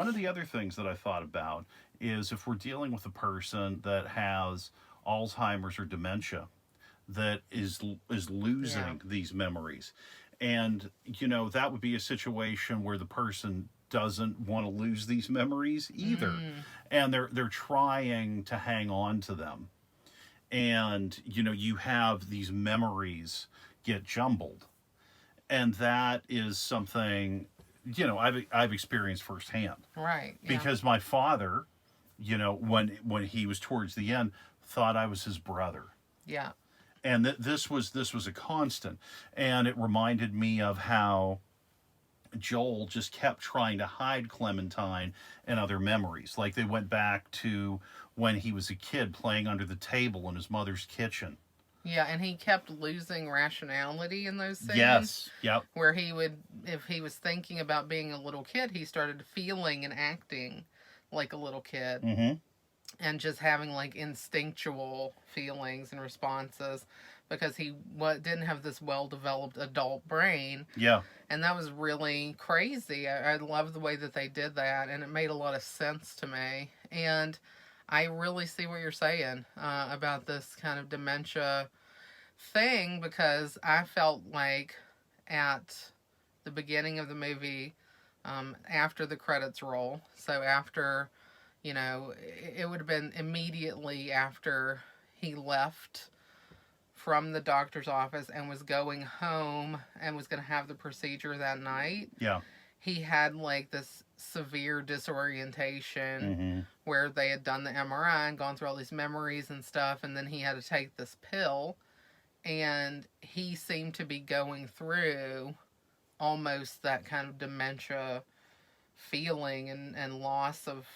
one of the other things that I thought about is if we're dealing with a person that has Alzheimer's or dementia, that is Yeah. losing these memories, and that would be a situation where the person doesn't want to lose these memories either, Mm. and they're trying to hang on to them, and you have these memories get jumbled, and that is something I've experienced firsthand Right. Yeah. because my father, when he was towards the end, thought I was his brother, Yeah. and this was a constant, and it reminded me of how Joel just kept trying to hide Clementine and other memories. Like they went back to when he was a kid playing under the table in his mother's kitchen. Yeah, and he kept losing rationality in those scenes Yes. Yep. where he would, if he was thinking about being a little kid, he started feeling and acting like a little kid Mm-hmm. and just having like instinctual feelings and responses because he didn't have this well developed adult brain. Yeah. And that was really crazy. I love the way that they did that, and it made a lot of sense to me. And I really see what you're saying about this kind of dementia thing because I felt like at the beginning of the movie, after the credits roll, so after, it would have been immediately after he left from the doctor's office and was going home and was going to have the procedure that night, Yeah. he had like this severe disorientation Mm-hmm. where they had done the MRI and gone through all these memories and stuff, and then he had to take this pill, and he seemed to be going through almost that kind of dementia feeling and loss of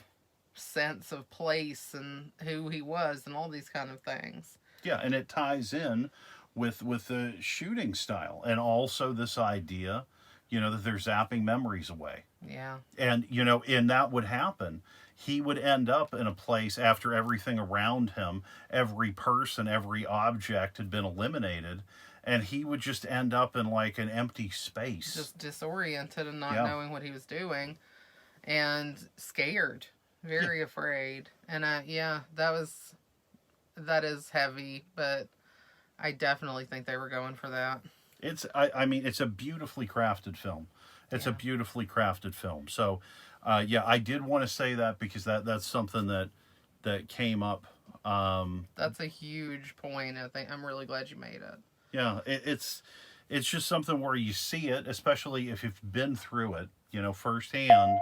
sense of place and who he was and all these kind of things. Yeah, and it ties in with the shooting style, and also this idea, that they're zapping memories away. Yeah. And and that would happen. He would end up in a place after everything around him, every person, every object had been eliminated, and he would just end up in like an empty space. Just disoriented and not Yeah. knowing what he was doing and scared, Yeah. very afraid. And yeah, that is heavy, but I definitely think they were going for that. I mean it's a beautifully crafted film. It's a Yeah. beautifully crafted film. So yeah, I did want to say that because that's something that came up. That's a huge point. I think I'm really glad you made it. Yeah, it's just something where you see it, especially if you've been through it, firsthand.